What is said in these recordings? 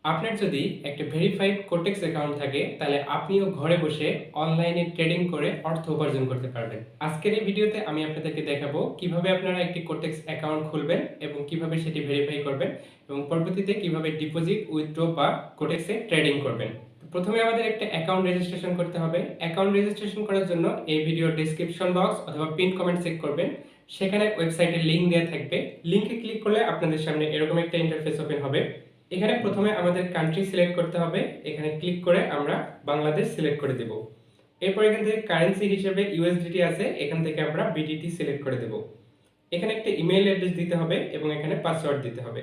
আপনার যদি একটা ভেরিফাইড কোটেক্স অ্যাকাউন্ট থাকে তাহলে আপনিও ঘরে বসে অনলাইনে ট্রেডিং করে অর্থ উপার্জন করতে পারবেন। আজকের এই ভিডিওতে আমি আপনাদেরকে দেখাবো কিভাবে আপনারা একটি কোটেক্স অ্যাকাউন্ট খুলবেন এবং কিভাবে সেটি ভেরিফাই করবেন এবং পরবর্তীতে কিভাবে ডিপোজিট, উইথড্র বা কোটেক্সে ট্রেডিং করবেন। প্রথমে আমাদের একটা অ্যাকাউন্ট রেজিস্ট্রেশন করতে হবে। অ্যাকাউন্ট রেজিস্ট্রেশন করার জন্য এই ভিডিওর ডেসক্রিপশন বক্স অথবা পিন কমেন্ট চেক করবেন, সেখানে ওয়েবসাইটের লিঙ্ক দেওয়া থাকবে। লিঙ্কে ক্লিক করলে আপনাদের সামনে এরকম একটা ইন্টারফেস ওপেন হবে। এখানে প্রথমে আমাদের কান্ট্রি সিলেক্ট করতে হবে। এখানে ক্লিক করে আমরা বাংলাদেশ সিলেক্ট করে দেব। এরপর এখান থেকে কারেন্সি হিসেবে ইউএসডিটি আছে, এখান থেকে আমরা বিডিটি সিলেক্ট করে দেব। এখানে একটা ইমেল অ্যাড্রেস দিতে হবে এবং এখানে পাসওয়ার্ড দিতে হবে।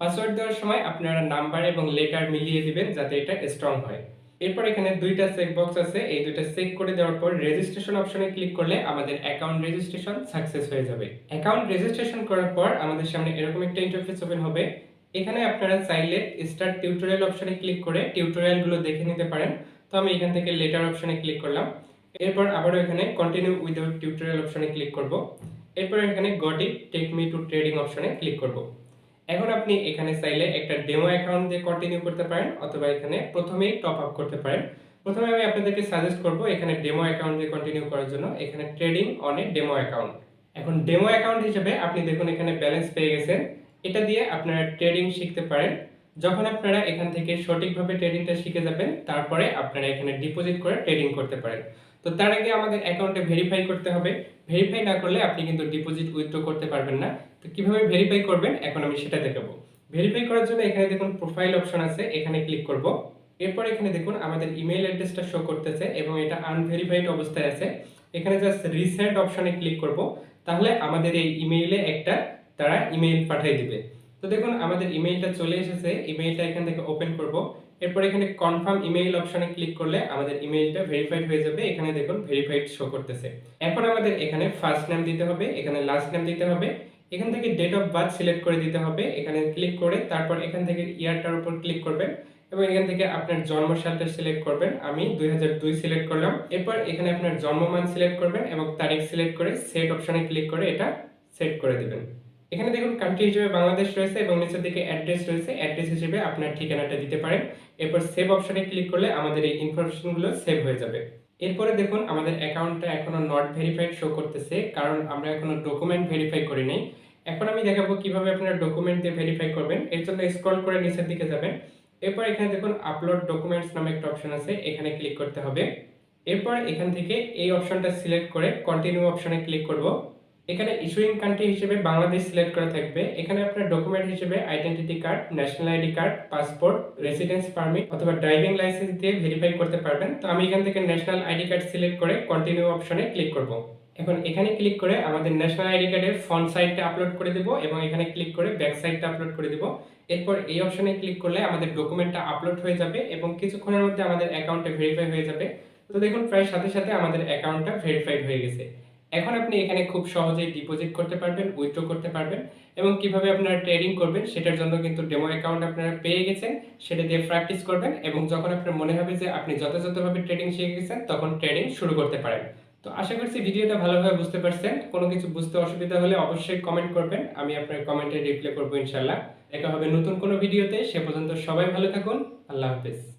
পাসওয়ার্ড দেওয়ার সময় আপনারা নাম্বার এবং লেটার মিলিয়ে দিবেন যাতে এটা স্ট্রং হয়। এরপর এখানে দুইটা চেক বক্স আছে, এই দুইটা চেক করে দেওয়ার পর রেজিস্ট্রেশন অপশনে ক্লিক করলে আমাদের অ্যাকাউন্ট রেজিস্ট্রেশন সাকসেস হয়ে যাবে। অ্যাকাউন্ট রেজিস্ট্রেশন করার পর আমাদের সামনে এরকম একটা ইন্টারফেস ওপেন হবে। এখানে আপনারা চাইলে স্টার্ট টিউটোরিয়াল অপশনে ক্লিক করে টিউটোরিয়ালগুলো দেখে নিতে পারেন। তো আমি এখান থেকে লেটার অপশনে ক্লিক করলাম। এরপর আবারও এখানে কন্টিনিউ উইদাউট টিউটোরিয়াল অপশনে ক্লিক করব। এরপর এখানে got it take me to trading অপশনে ক্লিক করব। এখন আপনি এখানে চাইলে একটা ডেমো অ্যাকাউন্ট দিয়ে কন্টিনিউ করতে পারেন অথবা এখানে প্রথমেই টপ আপ করতে পারেন। প্রথমে আমি আপনাদেরকে সাজেস্ট করব এখানে ডেমো অ্যাকাউন্ট দিয়ে কন্টিনিউ করার জন্য। এখানে trading on a demo account. এখন ডেমো অ্যাকাউন্ট হিসেবে আপনি দেখুন এখানে ব্যালেন্স পেয়ে গেছেন। এটা দিয়ে আপনারা ট্রেডিং শিখতে পারেন। যখন আপনারা এখান থেকে সঠিকভাবে ট্রেডিংটা শিখে যাবেন তারপরে আপনারা এখানে ডিপোজিট করে ট্রেডিং করতে পারেন। তো তার আগে আমাদের অ্যাকাউন্টে ভেরিফাই করতে হবে। ভেরিফাই না করলে আপনি কিন্তু ডিপোজিট উইথড্র করতে পারবেন না। তো কিভাবে ভেরিফাই করবেন এখন আমি সেটা দেখাবো। ভেরিফাই করার জন্য এখানে দেখুন প্রোফাইল অপশন আছে, এখানে ক্লিক করব। এরপর এখানে দেখুন আমাদের ইমেইল অ্যাড্রেসটা শো করতেছে এবং এটা আনভেরিফাইড অবস্থায় আছে। এখানে জাস্ট রিসেন্ট অপশনে ক্লিক করব, তাহলে আমাদের এই ইমেইলে একটা তারা ইমেইল পাঠিয়ে দিবে। তো দেখুন আমাদের ইমেইলটা চলে এসেছে। ইমেইলটা এখান থেকে ওপেন করব। এরপর এখানে কনফার্ম ইমেইল অপশনে ক্লিক করলে আমাদের ইমেইলটা ভেরিফাইড হয়ে যাবে। এখানে দেখুন ভেরিফাইড শো করতেছে। এখন আমাদের এখানে ফার্স্ট নেম দিতে হবে, এখানে লাস্ট নেম দিতে হবে। এখান থেকে ডেট অফ বার্থ সিলেক্ট করে দিতে হবে। এখানে ক্লিক করে তারপর এখান থেকে ইয়ারটার উপর ক্লিক করবেন এবং এখান থেকে আপনার জন্ম সালটা সিলেক্ট করবেন। আমি 2002 সিলেক্ট করলাম। এরপর এখানে আপনার জন্মমান সিলেক্ট করবেন এবং তারিখ সিলেক্ট করে সেট অপশনে ক্লিক করে এটা সেট করে দিবেন। এখানে দেখুন কান্ট্রি হিসেবে বাংলাদেশ রয়েছে এবং নিচের দিকে অ্যাড্রেস রয়েছে। অ্যাড্রেস হিসেবে আপনার ঠিকানাটা দিতে পারেন। এরপর সেভ অপশনে ক্লিক করলে আমাদের এই ইনফরমেশনগুলো সেভ হয়ে যাবে। এরপরে দেখুন আমাদের অ্যাকাউন্টটা এখনো নট ভেরিফাইড শো করতেছে, কারণ আমরা এখনো ডকুমেন্ট ভেরিফাই করিনি। এখন আমি দেখাবো কিভাবে আপনারা ডকুমেন্ট দিয়ে ভেরিফাই করবেন। এর জন্য স্ক্রল করে নিচের দিকে যাবেন। এরপর এখানে দেখুন আপলোড ডকুমেন্টস নামে একটা অপশন আছে, এখানে ক্লিক করতে হবে। এরপর এখান থেকে এই অপশনটা সিলেক্ট করে কন্টিনিউ অপশনে ক্লিক করব। এখানে ইস্যুইং কান্ট্রি হিসেবে বাংলাদেশ সিলেক্ট করা থাকবে। এখানে আপনার ডকুমেন্ট হিসেবে identity card, national ID card, passport, residence permit অথবা ড্রাইভিং লাইসেন্স দিয়ে ভেরিফাই করতে পারবেন। তো আমি এখান থেকে ন্যাশনাল আইডি কার্ড সিলেক্ট করে কন্টিনিউ অপশনে ক্লিক করব। এখন এখানে ক্লিক করে আমাদের ন্যাশনাল আইডি কার্ডের ফ্রন্ট সাইডটা আপলোড করে দেব এবং এখানে ক্লিক করে ব্যাক সাইডটা আপলোড করে দেব। এরপর এই অপশনে ক্লিক করলে আমাদের ডকুমেন্টটা আপলোড হয়ে যাবে এবং কিছুক্ষণের মধ্যে আমাদের অ্যাকাউন্টে ভেরিফাই হয়ে যাবে। তো দেখুন প্রায় সাথে সাথে আমাদের অ্যাকাউন্টটা ভেরিফাইড হয়ে গেছে। এখন আপনি এখানে খুব সহজেই ডিপোজিট করতে পারবেন, উইথড্র করতে পারবেন এবং কিভাবে আপনারা ট্রেডিং করবেন সেটার জন্য কিন্তু ডেমো অ্যাকাউন্ট আপনারা পেয়ে গেছেন। সেটা দিয়ে প্র্যাকটিস করবেন এবং যখন আপনার মনে হবে যে আপনি যথাযথভাবে ট্রেডিং শিখে গেছেন তখন ট্রেডিং শুরু করতে পারেন। তো আশা করছি ভিডিওটা ভালোভাবে বুঝতে পারছেন। কোনো কিছু বুঝতে অসুবিধা হলে অবশ্যই কমেন্ট করবেন, আমি আপনার কমেন্টে রিপ্লাই করবো ইনশাল্লাহ। দেখা হবে নতুন কোনো ভিডিওতে। সে পর্যন্ত সবাই ভালো থাকুন। আল্লাহ হাফেজ।